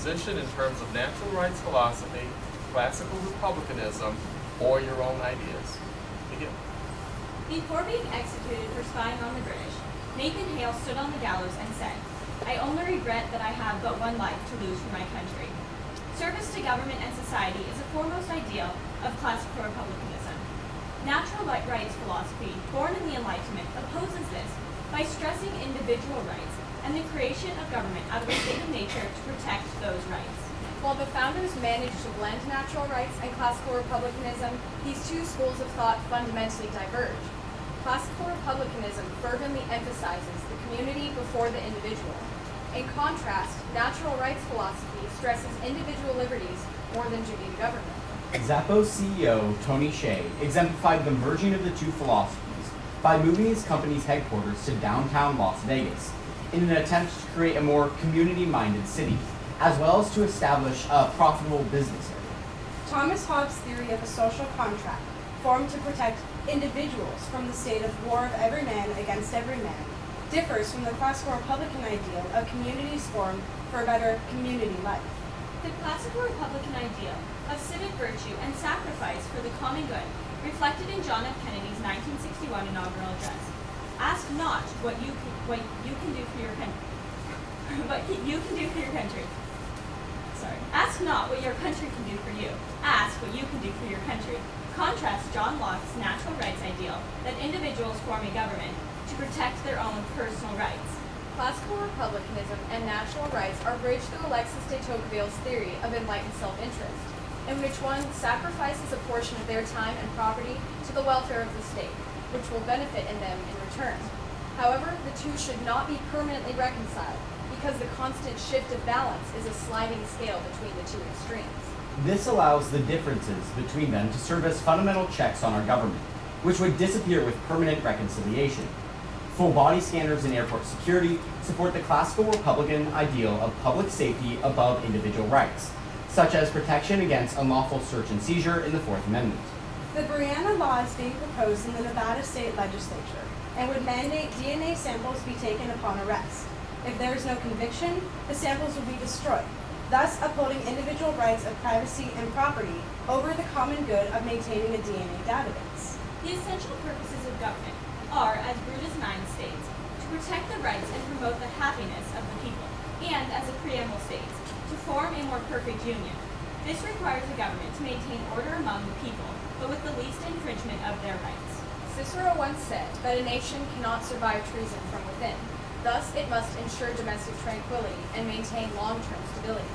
position in terms of natural rights philosophy, classical republicanism, or your own ideas? Begin. Before being executed for spying on the British, Nathan Hale stood on the gallows and said, "I only regret that I have but one life to lose for my country." Service to government and society is a foremost ideal of classical republicanism. Natural rights philosophy, born in the Enlightenment, opposes this by stressing individual rights and the creation of government out of a state of nature to protect those rights. While the founders managed to blend natural rights and classical republicanism, these two schools of thought fundamentally diverge. Classical republicanism fervently emphasizes the community before the individual. In contrast, natural rights philosophy stresses individual liberties more than duty to government. Zappos CEO Tony Hsieh exemplified the merging of the two philosophies by moving his company's headquarters to downtown Las Vegas in an attempt to create a more community-minded city, as well as to establish a profitable business area. Thomas Hobbes' theory of a social contract, formed to protect individuals from the state of war of every man against every man, differs from the classical republican ideal of communities formed for a better community life. The classical republican ideal of civic virtue and sacrifice for the common good reflected in John F. Kennedy's 1961 inaugural address. Ask not what you can do for your country, what you can do for your country. Ask not what your country can do for you. Ask what you can do for your country. Contrast John Locke's natural rights ideal that individuals form a government to protect their own personal rights. Classical republicanism and natural rights are bridged through Alexis de Tocqueville's theory of enlightened self-interest, in which one sacrifices a portion of their time and property to the welfare of the state, which will benefit in them in return. However, the two should not be permanently reconciled, because the constant shift of balance is a sliding scale between the two extremes. This allows the differences between them to serve as fundamental checks on our government, which would disappear with permanent reconciliation. Full body scanners in airport security support the classical republican ideal of public safety above individual rights, such as protection against unlawful search and seizure in the Fourth Amendment. The Brianna law is being proposed in the Nevada state legislature and would mandate DNA samples be taken upon arrest. If there is no conviction, the samples will be destroyed, thus upholding individual rights of privacy and property over the common good of maintaining a DNA database. The essential purposes of government are, as Brutus IX states, to protect the rights and promote the happiness of the people, and, as the preamble states, to form a more perfect union. This requires the government to maintain order among the people, but with the least infringement of their rights. Cicero once said that a nation cannot survive treason from within. Thus, it must ensure domestic tranquility and maintain long-term stability.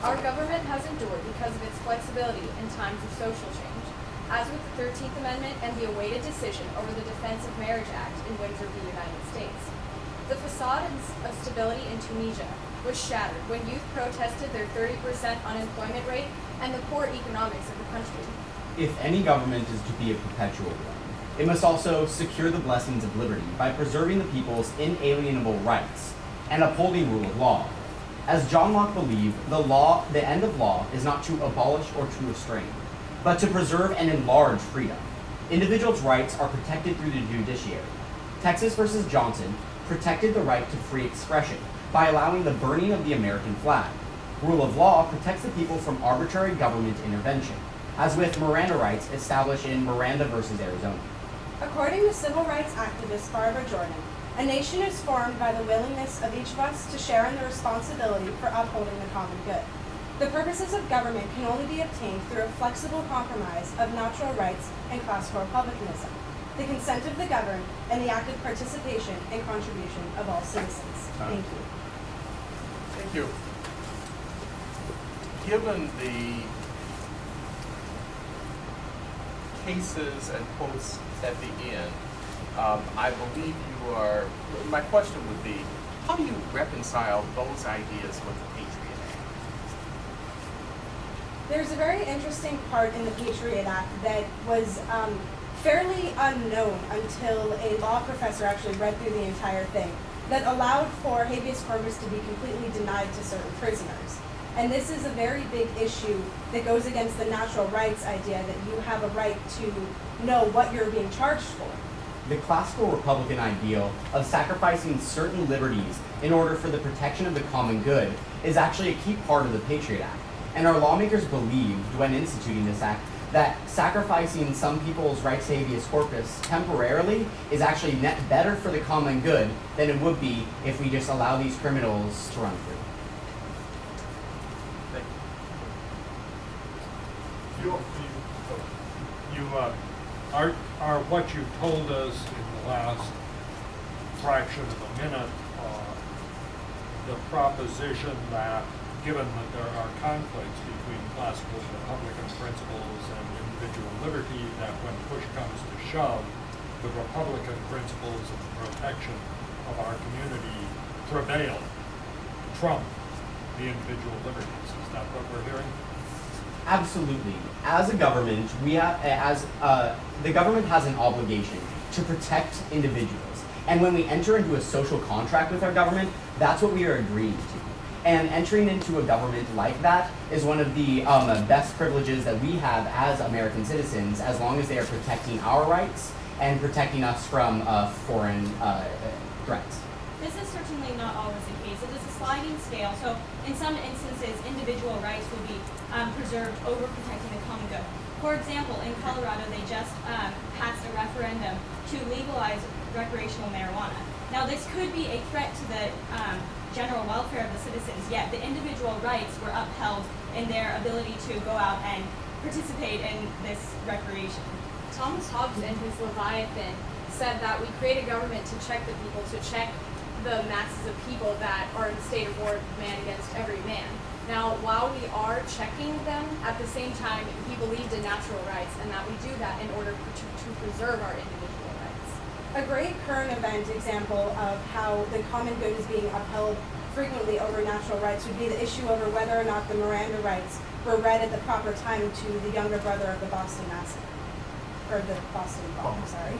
Our government has endured because of its flexibility in times of social change, as with the 13th Amendment and the awaited decision over the Defense of Marriage Act in Windsor v. United States. The facade of stability in Tunisia was shattered when youth protested their 30% unemployment rate and the poor economics of the country. If any government is to be a perpetual one, it must also secure the blessings of liberty by preserving the people's inalienable rights and upholding rule of law. As John Locke believed, the end of law is not to abolish or to restrain, but to preserve and enlarge freedom. Individuals' rights are protected through the judiciary. Texas versus Johnson protected the right to free expression by allowing the burning of the American flag. Rule of law protects the people from arbitrary government intervention, as with Miranda rights established in Miranda versus Arizona. According to civil rights activist Barbara Jordan, a nation is formed by the willingness of each of us to share in the responsibility for upholding the common good. The purposes of government can only be obtained through a flexible compromise of natural rights and classical republicanism, the consent of the governed, and the active participation and contribution of all citizens. Thank you. Thank you. Given the cases and quotes at the end, I believe you are, my question would be, how do you reconcile those ideas with the Patriot Act? There's a very interesting part in the Patriot Act that was fairly unknown until a law professor actually read through the entire thing, that allowed for habeas corpus to be completely denied to certain prisoners. And this is a very big issue that goes against the natural rights idea that you have a right to know what you're being charged for. the classical Republican ideal of sacrificing certain liberties in order for the protection of the common good is actually a key part of the Patriot Act. And our lawmakers believed, when instituting this act, that sacrificing some people's rights to habeas corpus temporarily is actually net better for the common good than it would be if we just allow these criminals to run free. Thank are what you told us in the last fraction of a minute, the proposition that given that there are conflicts between classical Republican principles and individual liberty, that when push comes to shove, the Republican principles of the protection of our community prevail, trump the individual liberties. Is that what we're hearing? Absolutely. As a government, the government has an obligation to protect individuals. And when we enter into a social contract with our government, that's what we are agreeing to. And entering into a government like that is one of the best privileges that we have as American citizens, as long as they are protecting our rights and protecting us from foreign threats. This is certainly not always the case. It is a sliding scale. So in some instances, individual rights will be preserved over protecting the common good. For example, in Colorado, they just passed a referendum to legalize recreational marijuana. Now, this could be a threat to the general welfare of the citizens, yet the individual rights were upheld in their ability to go out and participate in this recreation. Thomas Hobbes in his Leviathan said that we create a government to check the people, to check the masses of people that are in a state of war, man against every man. Now, while we are checking them, at the same time, he believed in natural rights and that we do that in order to preserve our individual rights. A great current event example of how the common good is being upheld frequently over natural rights would be the issue over whether or not the Miranda rights were read at the proper time to the younger brother of the Boston massacre. Or the Boston bomb, sorry.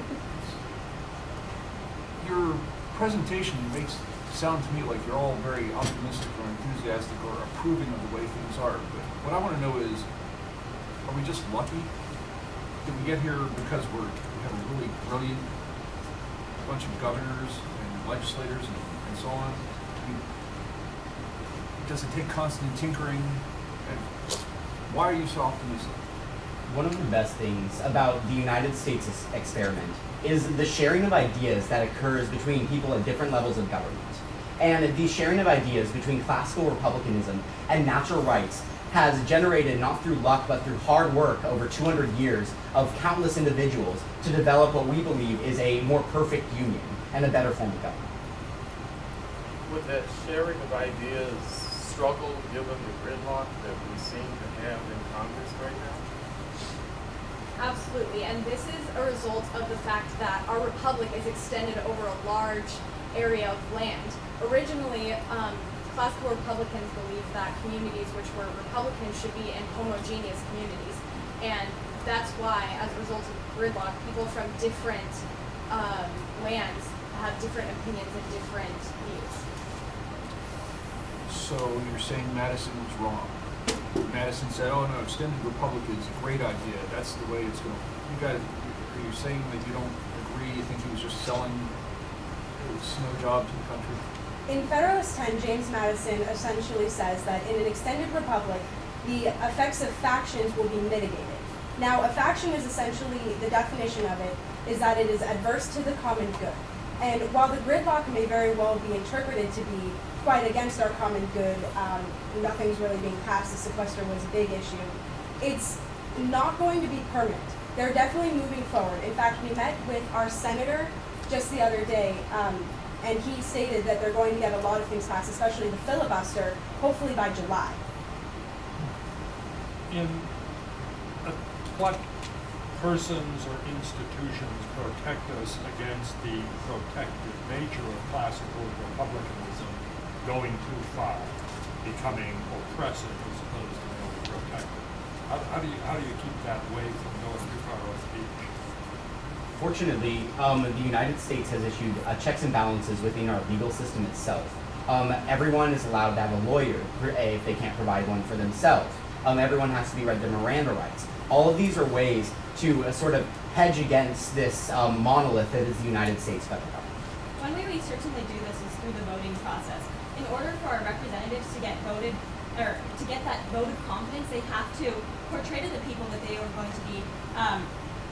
Your presentation makes sound to me like you're all very optimistic or enthusiastic or approving of the way things are. But what I want to know is, are we just lucky? Did we get here because we have a really brilliant bunch of governors and legislators and so on? Does it take constant tinkering? And why are you so optimistic? One of the best things about the United States experiment is the sharing of ideas that occurs between people at different levels of government. And the sharing of ideas between classical republicanism and natural rights has generated, not through luck, but through hard work over 200 years of countless individuals to develop what we believe is a more perfect union and a better form of government. Would that sharing of ideas struggle given the gridlock that we seem to have in Congress right now? Absolutely, and this is a result of the fact that our republic is extended over a large area of land. Originally, classical Republicans believed that communities which were Republican should be in homogeneous communities, and that's why, as a result of gridlock, people from different lands have different opinions and different views. So you're saying Madison was wrong? Madison said, "Oh no, extended republic is a great idea. That's the way it's going to." You guys, are you saying that you don't agree? You think he was just selling his snow job to the country? In Federalist 10, James Madison essentially says that in an extended republic, the effects of factions will be mitigated. Now, a faction is essentially, the definition of it is that it is adverse to the common good. And while the gridlock may very well be interpreted to be quite against our common good, nothing's really being passed, the sequester was a big issue, it's not going to be permanent. They're definitely moving forward. In fact, we met with our senator just the other day, and he stated that they're going to get a lot of things passed, especially the filibuster, hopefully by July. In what persons or institutions protect us against the protective nature of classical republicanism going too far, becoming oppressive as opposed to merely protective? How do you keep that away from going too far off the beach? Fortunately, the United States has issued checks and balances within our legal system itself. Everyone is allowed to have a lawyer if they can't provide one for themselves. Everyone has to be read their Miranda rights. All of these are ways to sort of hedge against this monolith that is the United States federal government. One way we certainly do this is through the voting process. In order for our representatives to get voted, or to get that vote of confidence, they have to portray to the people that they are going to be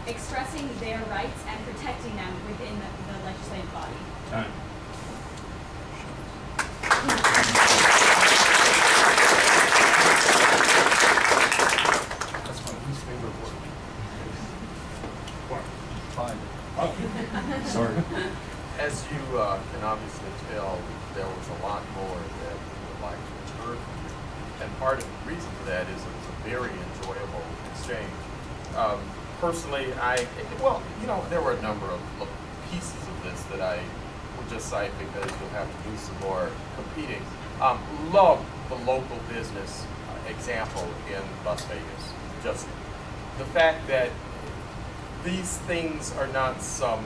expressing their rights and protecting them within the legislative body. Time. That's my least favorite word. What? Fine. Sorry. As you can obviously tell, there was a lot more that we would like to have heard from you. And part of the reason for that is it was a very enjoyable exchange. Personally, there were a number of pieces of this that I would just cite because you'll have to do some more competing. Love the local business example in Las Vegas. Just the fact that these things are not some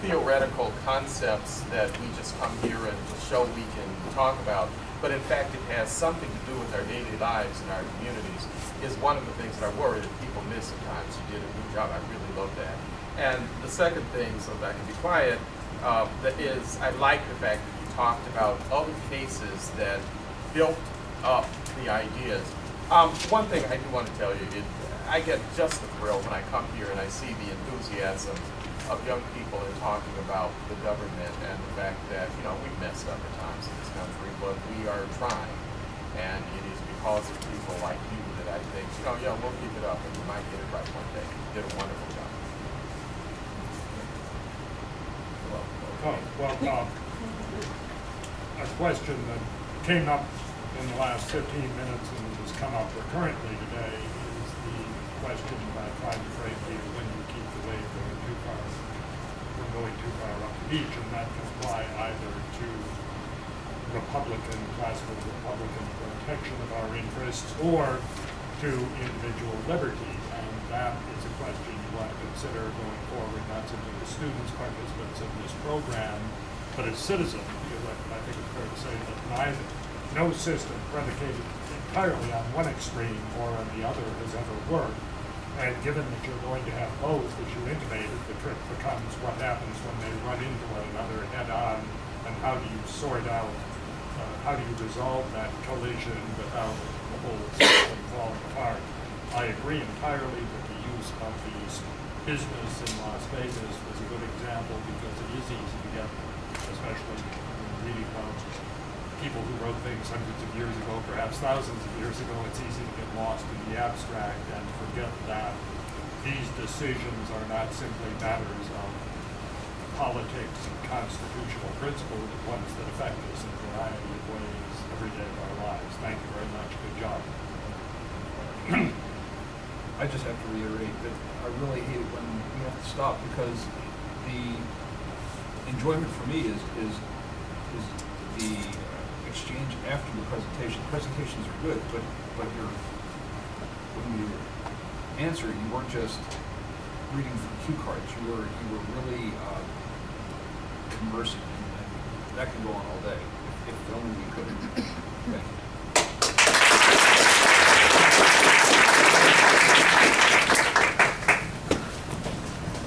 theoretical concepts that we just come here and just show we can talk about, but in fact it has something to do with our daily lives and our communities, is one of the things that I worry that people miss sometimes. You did a good job. I really love that. And the second thing, so that I can be quiet, that is, I like the fact that you talked about other cases that built up the ideas. One thing I do want to tell you, I get just a thrill when I come here and I see the enthusiasm of young people in talking about the government and the fact that, we've messed up at times in this country, but we are trying. And it is because of people like you that I think, we'll keep it up and we might get it right one day. You did a wonderful job. A question that came up in the last 15 minutes and has come up recurrently today is the question about trying to frame here when you keep the wave going too far up the beach, and that can apply either to classical Republican protection of our interests or to individual liberty. And that is a question you want to consider going forward, not simply as students, participants of this program, but as citizens, because I think it's fair to say that no system predicated entirely on one extreme or on the other has ever worked. And given that you're going to have both, as you intimated, the trick becomes what happens when they run into one another head on, and how do you sort out, how do you resolve that collision without the whole system falling apart. I agree entirely that the use of the business in Las Vegas was a good example, because it is easy to get, especially reading about people who wrote things hundreds of years ago, perhaps thousands of years ago, it's easy to get lost in the abstract and forget that these decisions are not simply matters of politics and constitutional principles, but ones that affect us in a variety of ways every day of our lives. Thank you very much. Good job. I just have to reiterate that I really hate it when we have to stop, because the enjoyment for me is the exchange after the presentation. Presentations are good, but when you answer, you weren't just reading from cue cards. You were really conversing, and that can go on all day if only we could.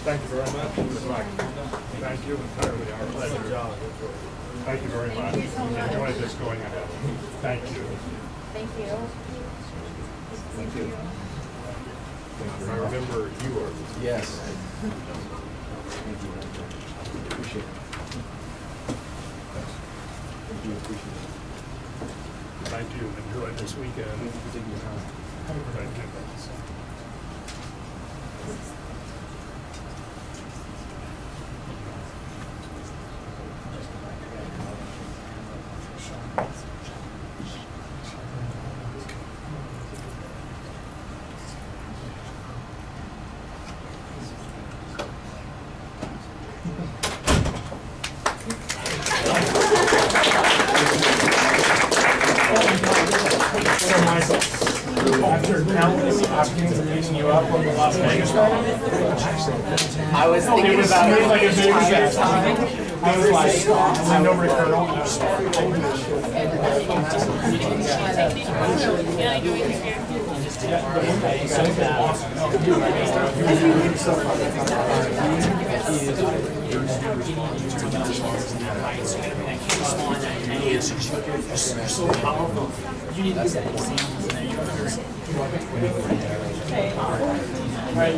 Thank you. Thank you very much. Thank you entirely. Our pleasure. Thank you very much. Enjoy this going ahead. Thank you. Thank you. Thank you. I remember you are. Yes. Thank you. Appreciate it. Thank you. Appreciate it. Thank you. Enjoy this weekend. Thank you for taking your time. Thank you. I was thinking about it. Like a baby. I was like, no referral. You're so powerful. You need to get that examples in there. All right.